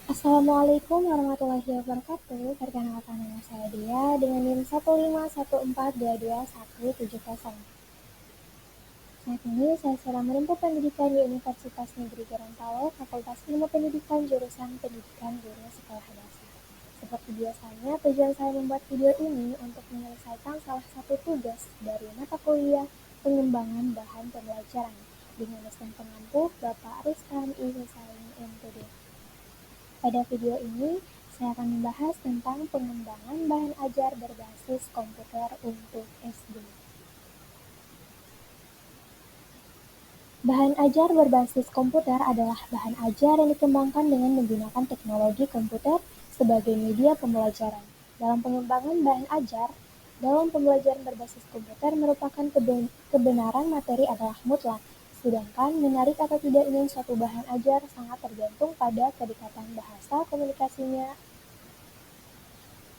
Assalamualaikum warahmatullahi wabarakatuh. Perkenalkan nama saya Dia dengan NIM 151422170. Saat ini saya sedang menempuh pendidikan di Universitas Negeri Gorontalo, Fakultas Ilmu Pendidikan, jurusan Pendidikan Guru Sekolah Dasar. Seperti biasanya, tujuan saya membuat video ini untuk menyelesaikan salah satu tugas dari mata kuliah pengembangan bahan pembelajaran dengan dosen pengampu Bapak Rustan I. Husain MPD. Pada video ini, saya akan membahas tentang pengembangan bahan ajar berbasis komputer untuk SD. Bahan ajar berbasis komputer adalah bahan ajar yang dikembangkan dengan menggunakan teknologi komputer sebagai media pembelajaran. Dalam pengembangan bahan ajar, dalam pembelajaran berbasis komputer merupakan kebenaran materi adalah mutlak, sedangkan menarik atau tidaknya suatu bahan ajar sangat tergantung pada kedekatan bahasa komunikasinya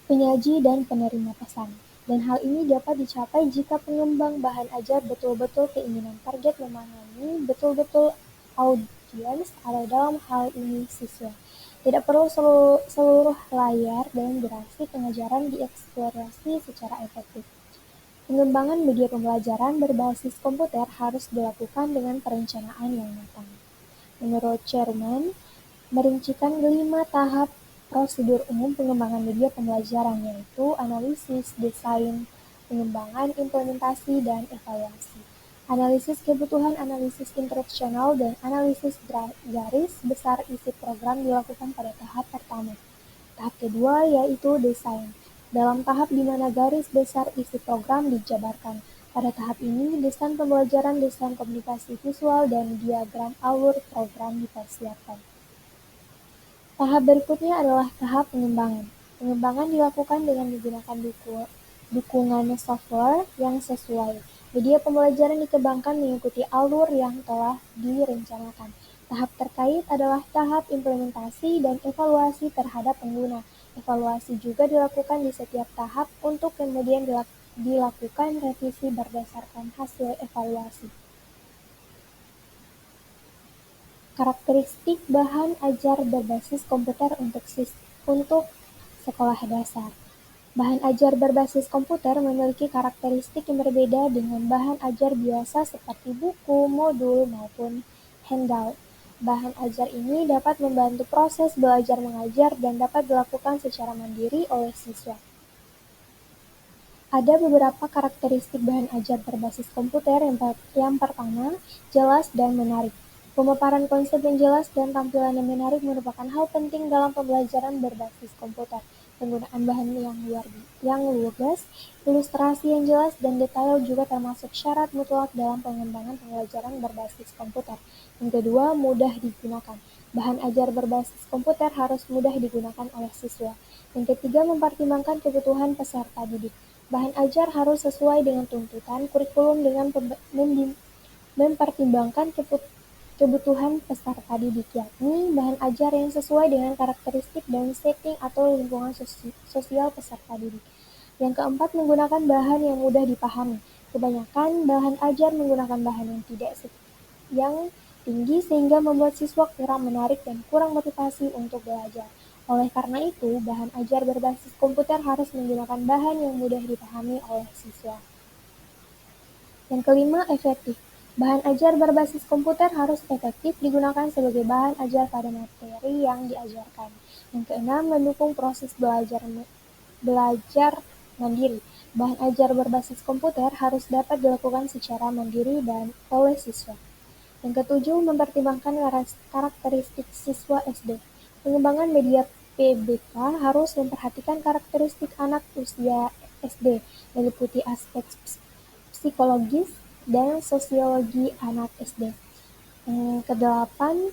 penyaji dan penerima pesan, dan hal ini dapat dicapai jika pengembang bahan ajar betul-betul keinginan target memahami betul-betul audiens atau dalam hal ini siswa. Tidak perlu seluruh layar dan durasi pengajaran dieksplorasi secara efektif. Pengembangan media pembelajaran berbasis komputer harus dilakukan dengan perencanaan yang matang. Menurut Chairman, merincikan 5 tahap prosedur umum pengembangan media pembelajaran, yaitu analisis, desain, pengembangan, implementasi, dan evaluasi. Analisis kebutuhan, analisis instruksional, dan analisis garis besar isi program dilakukan pada tahap pertama. Tahap kedua yaitu desain, dalam tahap di mana garis besar isi program dijabarkan. Pada tahap ini, desain pembelajaran, desain komunikasi visual, dan diagram alur program dipersiapkan. Tahap berikutnya adalah tahap pengembangan. Pengembangan dilakukan dengan menggunakan dukungan software yang sesuai. Media pembelajaran dikembangkan mengikuti alur yang telah direncanakan. Tahap terkait adalah tahap implementasi dan evaluasi terhadap pengguna. Evaluasi juga dilakukan di setiap tahap untuk kemudian dilakukan revisi berdasarkan hasil evaluasi. Karakteristik bahan ajar berbasis komputer untuk sekolah dasar. Bahan ajar berbasis komputer memiliki karakteristik yang berbeda dengan bahan ajar biasa seperti buku, modul, maupun handout. Bahan ajar ini dapat membantu proses belajar mengajar dan dapat dilakukan secara mandiri oleh siswa. Ada beberapa karakteristik bahan ajar berbasis komputer. Yang pertama, jelas dan menarik. Pemaparan konsep yang jelas dan tampilan yang menarik merupakan hal penting dalam pembelajaran berbasis komputer. Penggunaan bahan yang lugas, ilustrasi yang jelas, dan detail juga termasuk syarat mutlak dalam pengembangan pembelajaran berbasis komputer. Yang kedua, mudah digunakan. Bahan ajar berbasis komputer harus mudah digunakan oleh siswa. Yang ketiga, mempertimbangkan kebutuhan peserta didik. Bahan ajar harus sesuai dengan tuntutan kurikulum dengan mempertimbangkan kebutuhan peserta didik, yakni bahan ajar yang sesuai dengan karakteristik dan setting atau lingkungan sosial peserta didik. Yang keempat, menggunakan bahan yang mudah dipahami. Kebanyakan bahan ajar menggunakan bahan yang tinggi sehingga membuat siswa kurang menarik dan kurang motivasi untuk belajar. Oleh karena itu, bahan ajar berbasis komputer harus menggunakan bahan yang mudah dipahami oleh siswa. Yang kelima, efektif. Bahan ajar berbasis komputer harus efektif digunakan sebagai bahan ajar pada materi yang diajarkan. Yang keenam, mendukung proses belajar mandiri. Bahan ajar berbasis komputer harus dapat dilakukan secara mandiri dan oleh siswa. Yang ketujuh, mempertimbangkan karakteristik siswa SD. Pengembangan media PBK harus memperhatikan karakteristik anak usia SD, meliputi aspek psikologis dan sosiologi anak SD. Yang kedelapan,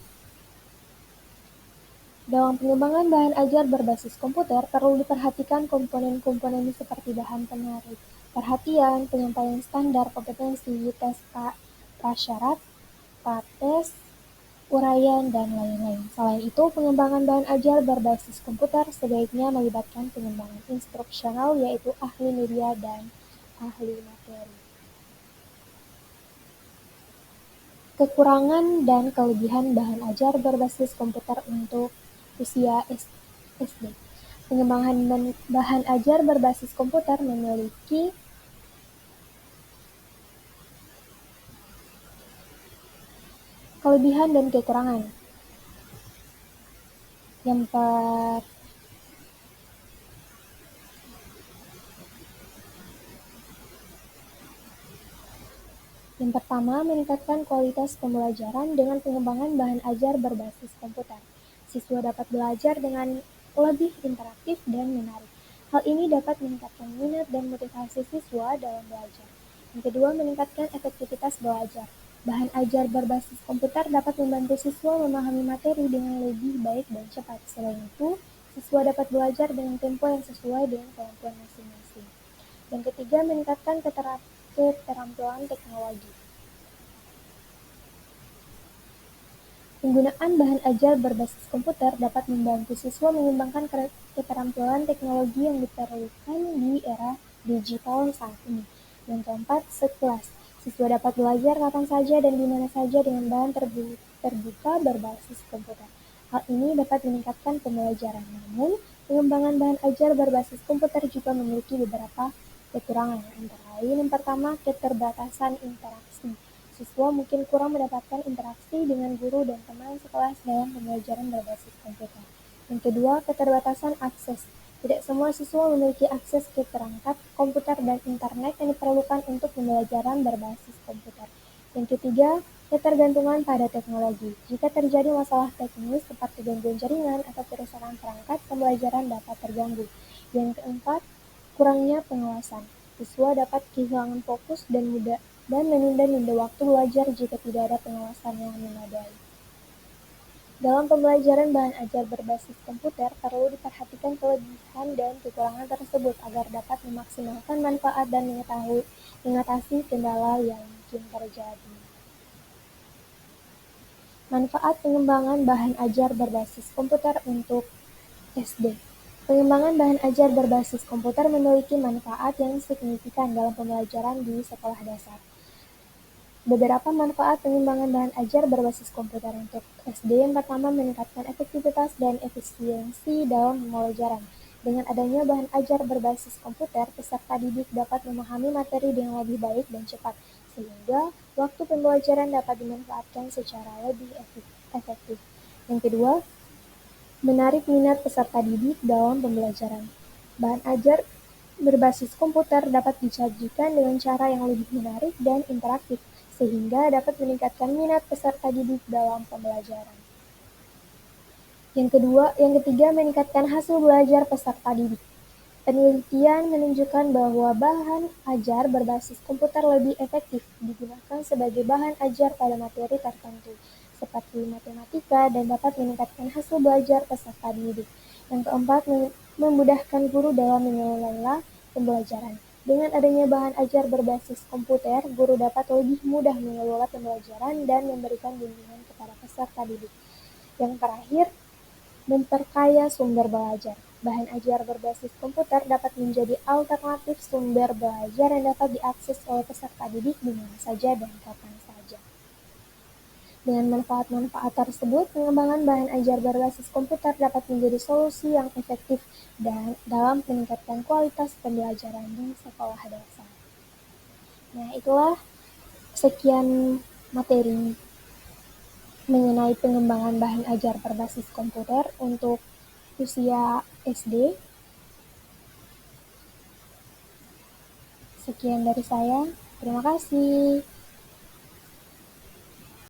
dalam pengembangan bahan ajar berbasis komputer perlu diperhatikan komponen-komponen seperti bahan penarik perhatian, penyampaian standar kompetensi, tes prasyarat, prates, uraian, dan lain-lain. Selain itu, pengembangan bahan ajar berbasis komputer sebaiknya melibatkan pengembangan instruksional, yaitu ahli media dan ahli materi. Kekurangan dan kelebihan bahan ajar berbasis komputer untuk usia SD. Pengembangan bahan ajar berbasis komputer memiliki kelebihan dan kekurangan. Yang pertama, meningkatkan kualitas pembelajaran dengan pengembangan bahan ajar berbasis komputer. Siswa dapat belajar dengan lebih interaktif dan menarik. Hal ini dapat meningkatkan minat dan motivasi siswa dalam belajar. Yang kedua, meningkatkan efektivitas belajar. Bahan ajar berbasis komputer dapat membantu siswa memahami materi dengan lebih baik dan cepat. Selain itu, siswa dapat belajar dengan tempo yang sesuai dengan kemampuan masing-masing. Yang ketiga, meningkatkan keterampilan teknologi. Penggunaan bahan ajar berbasis komputer dapat membantu siswa mengembangkan keterampilan teknologi yang diperlukan di era digital saat ini. Yang keempat, sekelas. Siswa dapat belajar kapan saja dan di mana saja dengan bahan terbuka berbasis komputer. Hal ini dapat meningkatkan pembelajaran. Namun, pengembangan bahan ajar berbasis komputer juga memiliki beberapa kekurangan. Antara lain, yang pertama, keterbatasan interaksi. Siswa mungkin kurang mendapatkan interaksi dengan guru dan teman sekelas dalam pembelajaran berbasis komputer. Yang kedua, keterbatasan akses. Tidak semua siswa memiliki akses ke perangkat komputer dan internet yang diperlukan untuk pembelajaran berbasis komputer. Yang ketiga, ketergantungan pada teknologi. Jika terjadi masalah teknis seperti gangguan jaringan atau kerusakan perangkat, pembelajaran dapat terganggu. Yang keempat, kurangnya pengawasan. Siswa dapat kehilangan fokus dan menunda waktu belajar jika tidak ada pengawasan yang memadai. Dalam pembelajaran bahan ajar berbasis komputer, perlu diperhatikan kelebihan dan kekurangan tersebut agar dapat memaksimalkan manfaat dan mengatasi kendala yang mungkin terjadi. Manfaat pengembangan bahan ajar berbasis komputer untuk SD. Pengembangan bahan ajar berbasis komputer memiliki manfaat yang signifikan dalam pembelajaran di sekolah dasar. Beberapa manfaat pengembangan bahan ajar berbasis komputer untuk SD. Yang pertama, meningkatkan efektivitas dan efisiensi dalam pembelajaran. Dengan adanya bahan ajar berbasis komputer, peserta didik dapat memahami materi dengan lebih baik dan cepat, sehingga waktu pembelajaran dapat dimanfaatkan secara lebih efektif. Yang kedua, menarik minat peserta didik dalam pembelajaran. Bahan ajar berbasis komputer dapat disajikan dengan cara yang lebih menarik dan interaktif, sehingga dapat meningkatkan minat peserta didik dalam pembelajaran. Yang ketiga, meningkatkan hasil belajar peserta didik. Penelitian menunjukkan bahwa bahan ajar berbasis komputer lebih efektif digunakan sebagai bahan ajar pada materi tertentu, seperti matematika, dan dapat meningkatkan hasil belajar peserta didik. Yang keempat, memudahkan guru dalam mengelola pembelajaran. Dengan adanya bahan ajar berbasis komputer, guru dapat lebih mudah mengelola pembelajaran dan memberikan bimbingan kepada peserta didik. Yang terakhir, memperkaya sumber belajar. Bahan ajar berbasis komputer dapat menjadi alternatif sumber belajar yang dapat diakses oleh peserta didik di mana saja dan kapan saja. Dengan manfaat-manfaat tersebut, pengembangan bahan ajar berbasis komputer dapat menjadi solusi yang efektif dalam meningkatkan kualitas pembelajaran di sekolah dasar. Nah, itulah sekian materi mengenai pengembangan bahan ajar berbasis komputer untuk usia SD. Sekian dari saya. Terima kasih.